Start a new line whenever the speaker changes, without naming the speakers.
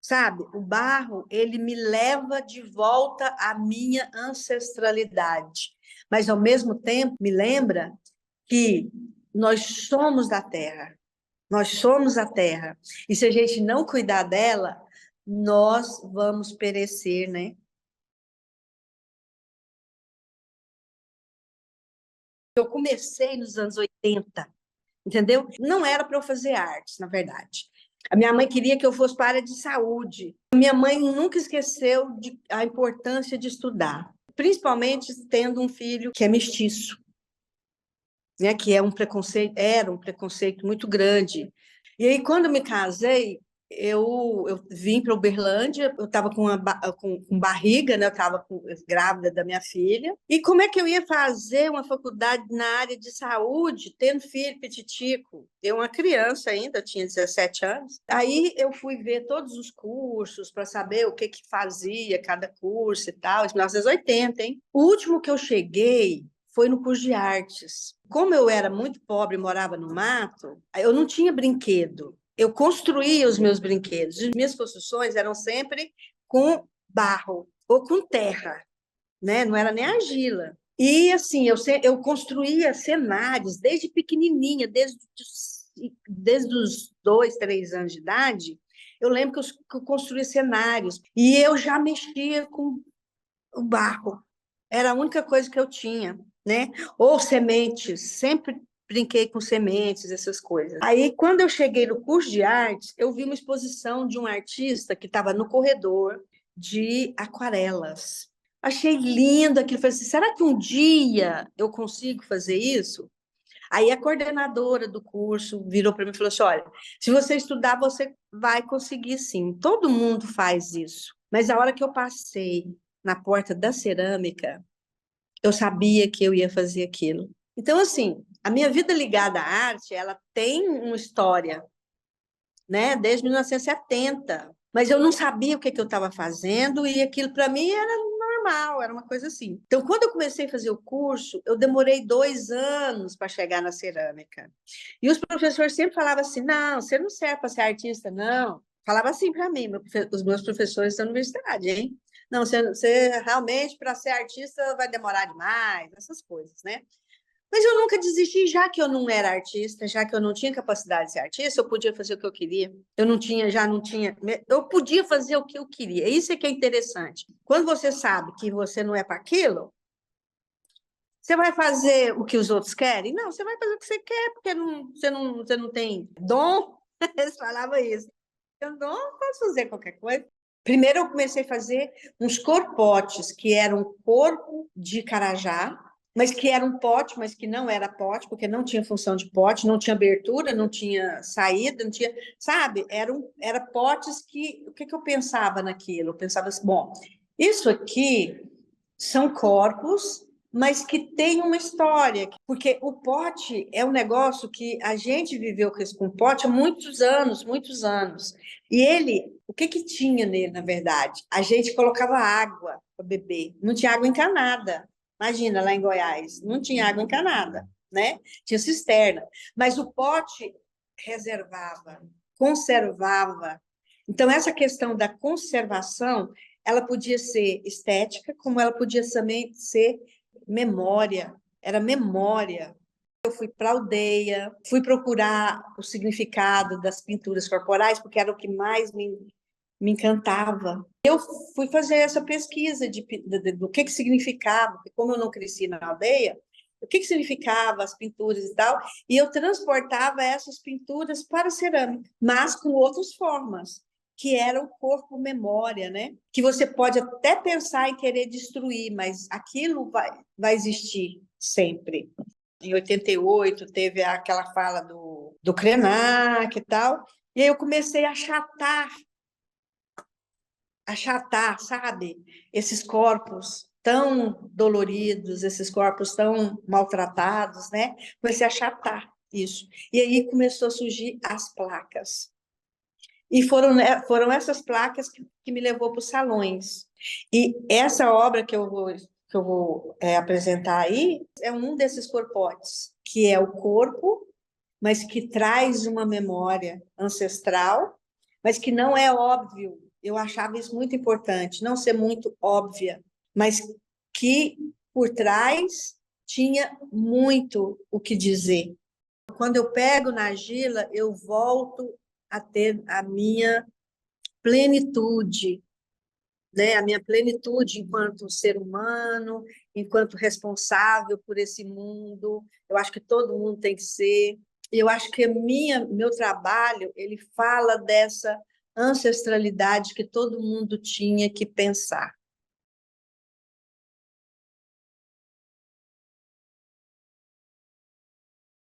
sabe? O barro, ele me leva de volta à minha ancestralidade, mas ao mesmo tempo me lembra que nós somos da terra, nós somos a terra, e se a gente não cuidar dela, nós vamos perecer, né? Eu comecei nos anos 80, entendeu? Não era para eu fazer artes, na verdade. A minha mãe queria que eu fosse para a área de saúde. Minha mãe nunca esqueceu a importância de estudar, principalmente tendo um filho que é mestiço, né? Que é um preconceito, era um preconceito muito grande. E aí, quando eu me casei, eu vim para Uberlândia, eu estava com barriga, né? Eu estava grávida da minha filha. E como é que eu ia fazer uma faculdade na área de saúde, tendo filho petitico? Eu, uma criança ainda, eu tinha 17 anos. Aí eu fui ver todos os cursos para saber o que que fazia cada curso e tal, em 1980, hein? O último que eu cheguei foi no curso de artes. Como eu era muito pobre, morava no mato, eu não tinha brinquedo. Eu construía os meus brinquedos. As minhas construções eram sempre com barro ou com terra, né? Não era nem argila. E assim, eu construía cenários desde pequenininha, desde os 2, 3 anos de idade. Eu lembro que eu construía cenários e eu já mexia com o barro. Era a única coisa que eu tinha, né? Ou sementes, sempre brinquei com sementes, essas coisas. Aí, quando eu cheguei no curso de artes, eu vi uma exposição de um artista que estava no corredor de aquarelas. Achei lindo aquilo. Falei assim, será que um dia eu consigo fazer isso? Aí a coordenadora do curso virou para mim e falou assim, olha, se você estudar, você vai conseguir sim. Todo mundo faz isso. Mas a hora que eu passei na porta da cerâmica, eu sabia que eu ia fazer aquilo. Então, assim, a minha vida ligada à arte, ela tem uma história, né, desde 1970. Mas eu não sabia o que que eu estava fazendo e aquilo para mim era normal, era uma coisa assim. Então, quando eu comecei a fazer o curso, eu demorei 2 anos para chegar na cerâmica. E os professores sempre falavam assim: não, você não serve para ser artista, não. Falava assim para mim, os meus professores da universidade, hein? Não, você realmente, para ser artista, vai demorar demais, essas coisas, né? Mas eu nunca desisti, já que eu não era artista, já que eu não tinha capacidade de ser artista, eu podia fazer o que eu queria. Eu não tinha, já não tinha, eu podia fazer o que eu queria. Isso é que é interessante. Quando você sabe que você não é para aquilo, você vai fazer o que os outros querem? Não, você vai fazer o que você quer, porque você não tem dom. Eles falavam isso. Eu não posso fazer qualquer coisa. Primeiro eu comecei a fazer uns corpotes, que eram um corpo de carajá, mas que era um pote, mas que não era pote, porque não tinha função de pote, não tinha abertura, não tinha saída, não tinha, sabe? Era potes que, o que que eu pensava naquilo? Eu pensava assim, bom, isso aqui são corpos, mas que tem uma história, porque o pote é um negócio que a gente viveu com pote há muitos anos, muitos anos. E ele, o que que tinha nele, na verdade? A gente colocava água para beber, não tinha água encanada. Imagina, lá em Goiás, não tinha água encanada, né? Tinha cisterna. Mas o pote reservava, conservava. Então, essa questão da conservação, ela podia ser estética, como ela podia também ser memória. Era memória. Eu fui para a aldeia, fui procurar o significado das pinturas corporais, porque era o que mais me encantava. Eu fui fazer essa pesquisa do que significava, porque como eu não cresci na aldeia, o que significava as pinturas e tal, e eu transportava essas pinturas para a cerâmica, mas com outras formas, que era o corpo memória, né? Que você pode até pensar em querer destruir, mas aquilo vai existir sempre. Em 88 teve aquela fala do Krenak e tal, e aí eu comecei a achatar, sabe? Esses corpos tão doloridos, esses corpos tão maltratados, né? Comecei a achatar isso. E aí começou a surgir as placas. E foram essas placas que me levou para os salões. E essa obra que eu vou apresentar aí é um desses corpotes, que é o corpo, mas que traz uma memória ancestral, mas que não é óbvio Eu achava isso muito importante, não ser muito óbvia, mas que por trás tinha muito o que dizer. Quando eu pego na argila, eu volto a ter a minha plenitude, né? A minha plenitude enquanto ser humano, enquanto responsável por esse mundo. Eu acho que todo mundo tem que ser. Eu acho que meu trabalho, ele fala dessa ancestralidade que todo mundo tinha que pensar.